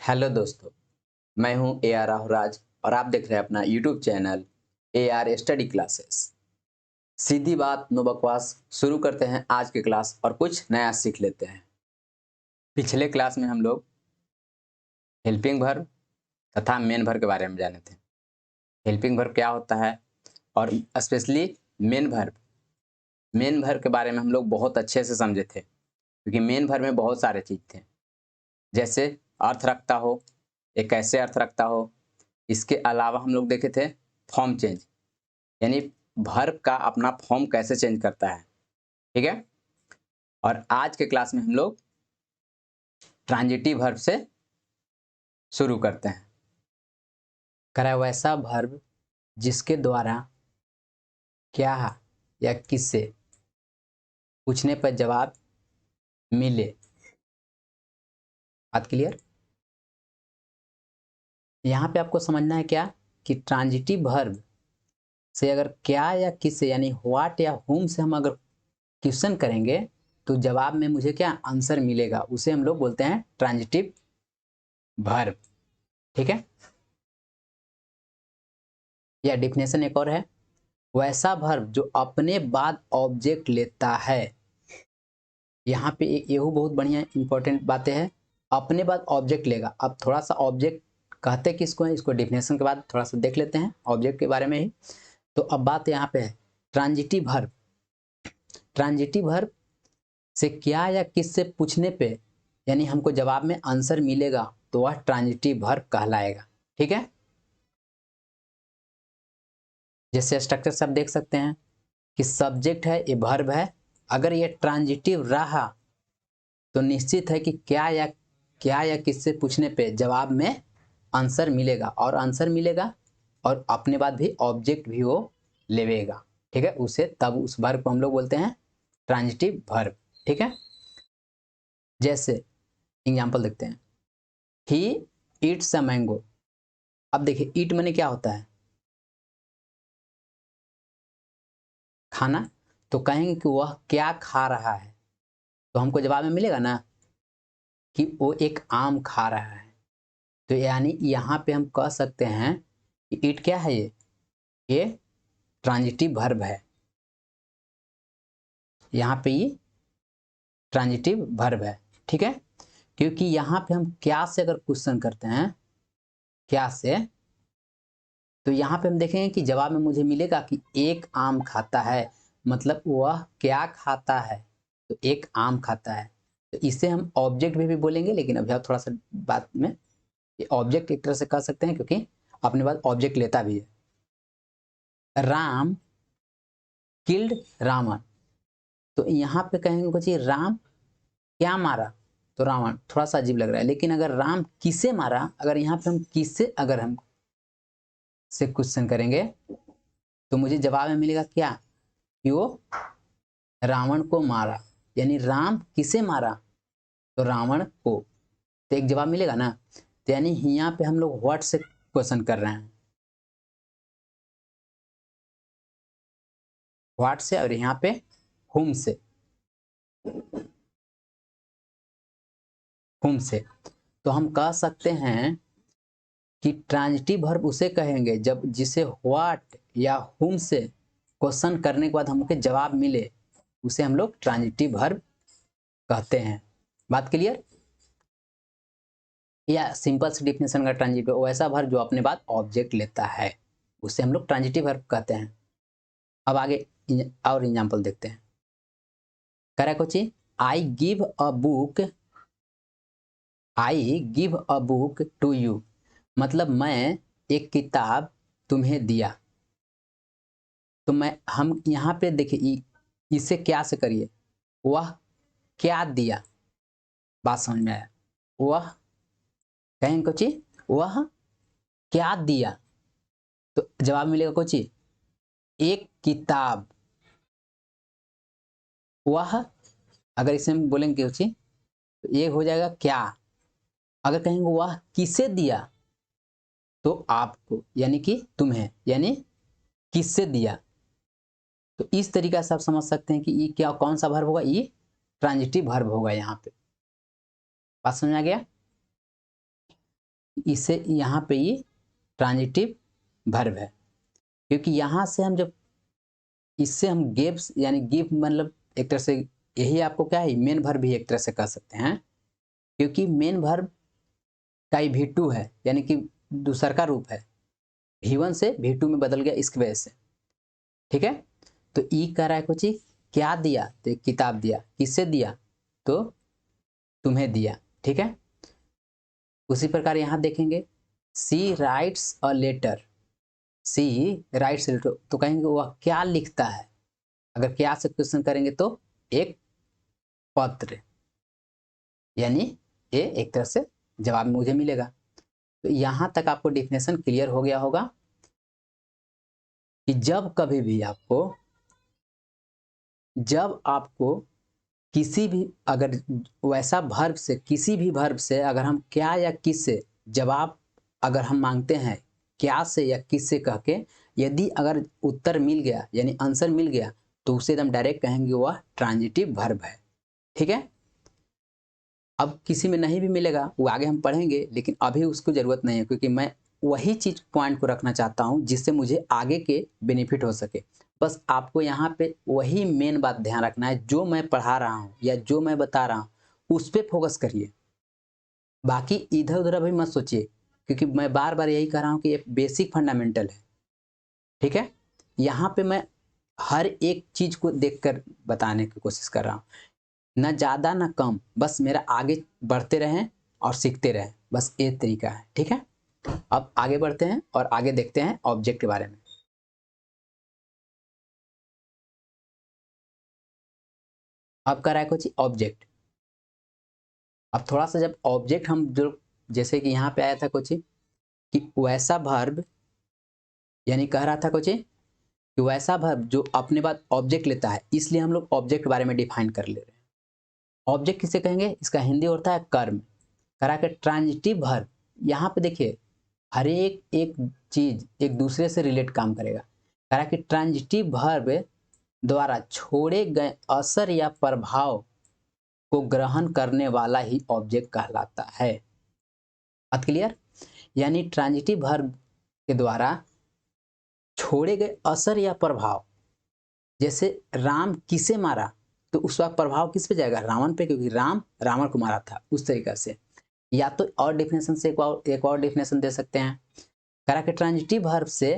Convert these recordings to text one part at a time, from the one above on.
Hello दोस्तों, मैं हूं AR राहुराज और आप देख रहे हैं अपना YouTube channel AR study classes. सीधी बात नो बकवास, शुरू करते हैं आज की क्लास और कुछ नया सीख लेते हैं। पिछले क्लास में हम लोग हेल्पिंग वर्ब तथा मेन वर्ब के बारे में जाने थे। हेल्पिंग वर्ब क्या होता है और स्पेशली मेन वर्ब के बारे में हम लोग बहुत अच्छे से समझे थे, क्योंकि मेन वर्ब में बहुत सारे चीज़ थे, जैसे अर्थ रखता हो, एक कैसे अर्थ रखता हो। इसके अलावा हम लोग देखे थे फॉर्म चेंज, यानी वर्ब का अपना फॉर्म कैसे चेंज करता है। ठीक है, और आज के क्लास में हम लोग ट्रांजिटिव वर्ब से शुरू करते हैं। करा वैसा वर्ब जिसके द्वारा क्या या किससे पूछने पर जवाब मिले। बात क्लियर? यहां पे आपको समझना है क्या कि ट्रांजिटिव वर्ब से अगर क्या या किससे यानी व्हाट या हुम से हम अगर क्वेश्चन करेंगे तो जवाब में मुझे क्या आंसर मिलेगा, उसे हम लोग बोलते हैं ट्रांजिटिव वर्ब। ठीक है, या डिफिनेशन एक और है, वैसा वर्ब जो अपने बाद ऑब्जेक्ट लेता है। यहाँ पे ये बहुत बढ़िया इंपॉर्टेंट बातें हैं, अपने बाद ऑब्जेक्ट लेगा। अब थोड़ा सा ऑब्जेक्ट कहते किसको है, इसको डिफिनेशन के बाद थोड़ा सा देख लेते हैं ऑब्जेक्ट के बारे में ही। तो अब बात यहाँ पे है ट्रांजिटिव वर्ब। ट्रांजिटिव वर्ब से क्या या किस से पूछने पे यानी हमको जवाब में आंसर मिलेगा तो वह ट्रांजिटिव वर्ब कहलाएगा। ठीक है, जैसे स्ट्रक्चर सब देख सकते हैं कि सब्जेक्ट है, ये वर्ब है। अगर ये ट्रांजिटिव रहा तो निश्चित है कि क्या या किससे पूछने पे जवाब में आंसर मिलेगा, और आंसर मिलेगा और अपने बाद भी ऑब्जेक्ट भी वो लेवेगा। ठीक है, उसे तब उस वर्ब को हम लोग बोलते हैं ट्रांजिटिव वर्ब। ठीक है, जैसे एग्जांपल देखते हैं, ही ईट्स अ मैंगो। अब देखिए ईट माने क्या होता है, खाना। तो कहेंगे कि वह क्या खा रहा है, तो हमको जवाब में मिलेगा ना कि वो एक आम खा रहा है। तो यानी यहाँ पे हम कह सकते हैं कि ईट क्या है, ये ट्रांजिटिव वर्ब है। यहाँ पे ये ट्रांजिटिव वर्ब है। ठीक है, क्योंकि यहाँ पे हम क्या से अगर क्वेश्चन करते हैं, क्या से, तो यहाँ पे हम देखेंगे कि जवाब में मुझे मिलेगा कि एक आम खाता है, मतलब वह क्या खाता है, तो एक आम खाता है। तो इसे हम ऑब्जेक्ट भी बोलेंगे, लेकिन अभी आप थोड़ा सा बात में ये ऑब्जेक्ट एक तरह से कह सकते हैं, क्योंकि अपने बाद ऑब्जेक्ट लेता भी है। राम किल्ड रावण। तो यहाँ पे कहेंगे कुछ राम क्या मारा, तो रावण। थोड़ा सा अजीब लग रहा है, लेकिन अगर राम किसे मारा, अगर यहाँ पे हम किससे अगर हम से क्वेश्चन करेंगे तो मुझे जवाब में मिलेगा क्या कि वो रावण को मारा, यानी राम किसे मारा, तो रावण को। तो एक जवाब मिलेगा ना। तो यानी यहाँ पे हम लोग व्हाट से क्वेश्चन कर रहे हैं, व्हाट से, और यहाँ पे हुम से, हुम से। तो हम कह सकते हैं कि ट्रांजिटिव वर्ब उसे कहेंगे जब जिसे व्हाट या हुम से क्वेश्चन करने के बाद हमको जवाब मिले, उसे हम लोग ट्रांजिटिव वर्ब कहते हैं। बात क्लियर? या सिंपल सी डिफिनेशन का ट्रांजिटिव वैसा वर्ब जो अपने बाद ऑब्जेक्ट लेता है, उसे हम लोग ट्रांजिटिव वर्ब कहते हैं। अब आगे और एग्जांपल देखते हैं। कह रहा है कुछ, I give a book to you, मतलब मैं एक किताब तुम्हें दिया। तो मैं हम यहाँ पे देखिए इसे क्या से करिए, वह क्या दिया। बात समझ में आया? वह कहेंगे कुछ, वह क्या दिया, तो जवाब मिलेगा कुछ एक किताब। वह अगर इसे हम बोलेंगे कुछ तो ये हो जाएगा क्या। अगर कहेंगे वह किसे दिया, तो आपको यानी कि तुम्हें, यानी किससे दिया। तो इस तरीका से आप समझ सकते हैं कि ये क्या कौन सा वर्ब होगा, ये ट्रांजिटिव वर्ब होगा। यहाँ पे बात समझ आ गया? इसे यहाँ पे ये ट्रांजिटिव वर्ब है, क्योंकि यहाँ से हम जब इससे हम गेव्स यानी गिव मतलब एक तरह से यही आपको क्या है मेन वर्ब भी एक तरह से कह सकते हैं, क्योंकि मेन वर्ब का ही V2 है यानी कि दूसर का रूप है, V1 से V2 में बदल गया इसकी वजह से। ठीक है, तो ई कह रहा है कुछ क्या दिया, तो एक किताब दिया, किससे दिया, तो तुम्हें दिया। ठीक है, उसी प्रकार यहां देखेंगे C writes a letter, C writes letter, तो कहेंगे वह क्या लिखता है, अगर क्या से क्वेश्चन करेंगे तो एक पत्र, यानी ये एक तरह से जवाब मुझे मिलेगा। तो यहां तक आपको डिफिनेशन क्लियर हो गया होगा कि जब आपको किसी भी अगर वैसा वर्ब से किसी भी वर्ब से अगर हम क्या या किस से जवाब अगर हम मांगते हैं क्या से या किस से कह के, यदि अगर उत्तर मिल गया यानी आंसर मिल गया तो उसे एकदम डायरेक्ट कहेंगे वह ट्रांजिटिव वर्ब है। ठीक है, अब किसी में नहीं भी मिलेगा वो आगे हम पढ़ेंगे, लेकिन अभी उसको जरूरत नहीं है, क्योंकि मैं वही चीज पॉइंट को रखना चाहता हूं जिससे मुझे आगे के बेनिफिट हो सके। बस आपको यहाँ पे वही मेन बात ध्यान रखना है, जो मैं पढ़ा रहा हूँ या जो मैं बता रहा हूँ उस पर फोकस करिए, बाकी इधर उधर अभी मत सोचिए, क्योंकि मैं बार बार यही कह रहा हूँ कि ये बेसिक फंडामेंटल है। ठीक है, यहाँ पे मैं हर एक चीज को देखकर बताने की कोशिश कर रहा हूँ, ना ज़्यादा ना कम, बस मेरा आगे बढ़ते रहें और सीखते रहें, बस ये तरीका है। ठीक है, अब आगे बढ़ते हैं और आगे देखते हैं ऑब्जेक्ट के बारे में। अब कर रहा है कुछ ऑब्जेक्ट। अब थोड़ा सा जब ऑब्जेक्ट हम जो जैसे कि यहाँ पे आया था कुछ कि वैसा वर्ब, यानी कह रहा था कुछ कि वैसा वर्ब जो अपने बाद ऑब्जेक्ट लेता है, इसलिए हम लोग ऑब्जेक्ट के बारे में डिफाइन कर ले रहे हैं। ऑब्जेक्ट किसे कहेंगे, इसका हिंदी होता है कर्म, करा के ट्रांजिटिव वर्ब। यहाँ पे देखिए हर एक चीज एक दूसरे से रिलेट काम करेगा, करा कि ट्रांजिटिव वर्ब द्वारा छोड़े गए असर या प्रभाव को ग्रहण करने वाला ही ऑब्जेक्ट कहलाता है। बात क्लियर, यानी ट्रांजिटिव वर्ब के द्वारा छोड़े गए असर या प्रभाव, जैसे राम किसे मारा, तो उस वक्त प्रभाव किस पे जाएगा, रावण पे, क्योंकि राम रावण को मारा था, उस तरीके से। या तो और डिफिनेशन से एक और डिफिनेशन दे सकते हैं, करा के ट्रांजिटिव वर्ब से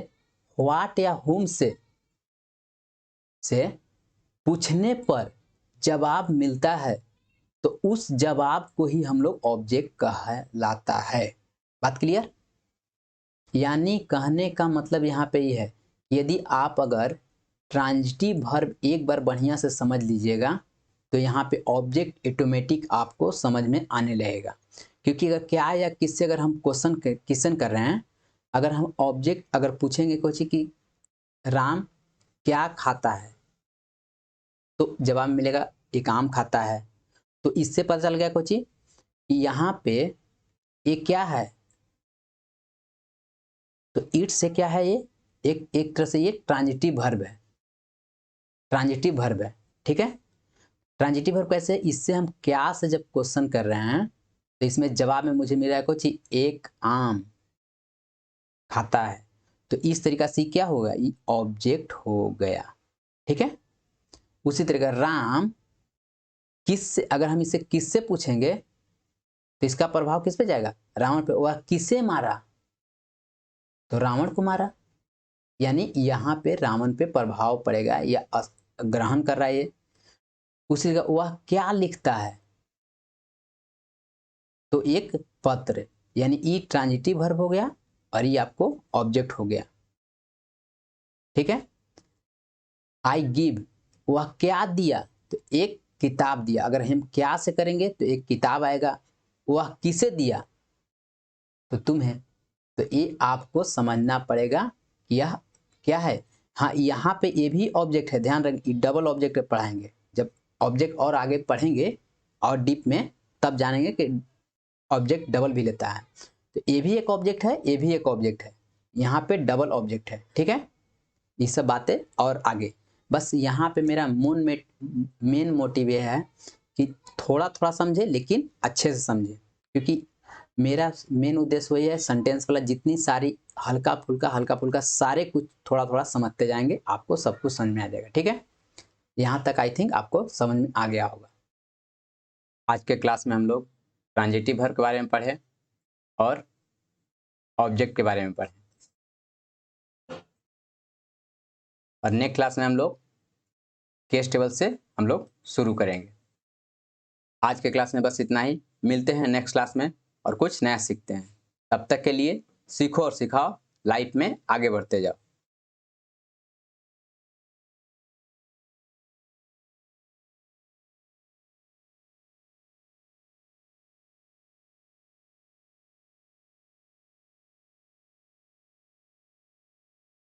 व्हाट या हुम से पूछने पर जवाब मिलता है तो उस जवाब को ही हम लोग ऑब्जेक्ट कहलाता है। बात क्लियर, यानी कहने का मतलब यहाँ पे ये है, यदि आप अगर ट्रांजिटिव वर्ब एक बार बढ़िया से समझ लीजिएगा तो यहाँ पे ऑब्जेक्ट ऑटोमेटिक आपको समझ में आने लगेगा। क्योंकि अगर क्या या किससे अगर हम क्वेश्चन कर रहे हैं, अगर हम ऑब्जेक्ट अगर पूछेंगे कुछ कि राम क्या खाता है, तो जवाब मिलेगा एक आम खाता है। तो इससे पता चल गया कुछ कि यहाँ पे ये क्या है, तो इट से क्या है, ये एक तरह से ये ट्रांजिटिव वर्ब है, ट्रांजिटिव वर्ब है। ठीक है, ट्रांजिटिव वर्ब कैसे, इससे हम क्या से जब क्वेश्चन कर रहे हैं तो इसमें जवाब में मुझे मिल रहा है कुछ एक आम खाता है, तो इस तरीका से क्या होगा, ये ऑब्जेक्ट हो गया। ठीक है, उसी तरीके राम किस से, अगर हम इसे किससे पूछेंगे तो इसका प्रभाव किस पे जाएगा, रावण पे, वह किसे मारा, तो रावण को मारा, यानी यहाँ पे रावण पे प्रभाव पड़ेगा या ग्रहण कर रहा है ये। उसी जगह वह क्या लिखता है, तो एक पत्र, यानी ई ट्रांजिटिव वर्ब हो गया और ये आपको ऑब्जेक्ट हो गया। ठीक है, आई गिव, वह क्या दिया, तो एक किताब दिया, अगर हम क्या से करेंगे तो एक किताब आएगा, वह किसे दिया, तो तुम्हें। तो ये आपको समझना पड़ेगा कि यह क्या है। हाँ, यहाँ पे ये भी ऑब्जेक्ट है, ध्यान रखिए, डबल ऑब्जेक्ट पढ़ाएंगे, जब ऑब्जेक्ट और आगे पढ़ेंगे और डीप में तब जानेंगे कि ऑब्जेक्ट डबल भी लेता है। तो ये भी एक ऑब्जेक्ट है, ये भी एक ऑब्जेक्ट है, यहाँ पे डबल ऑब्जेक्ट है। ठीक है, ये सब बातें और आगे, बस यहाँ पे मेरा मेन मोटिव ये है कि थोड़ा थोड़ा समझे लेकिन अच्छे से समझे, क्योंकि मेरा मेन उद्देश्य वही है, सेंटेंस वाला जितनी सारी हल्का फुल्का सारे कुछ थोड़ा थोड़ा समझते जाएंगे, आपको सब कुछ समझ में आ जाएगा। ठीक है, यहाँ तक आई थिंक आपको समझ में आ गया होगा। आज के क्लास में हम लोग ट्रांजिटिव वर्ब के बारे में पढ़े और ऑब्जेक्ट के बारे में पढ़े, और नेक्स्ट क्लास में हम लोग केस टेबल से हम लोग शुरू करेंगे। आज के क्लास में बस इतना ही, मिलते हैं नेक्स्ट क्लास में और कुछ नया सीखते हैं। तब तक के लिए सीखो और सिखाओ, लाइफ में आगे बढ़ते जाओ।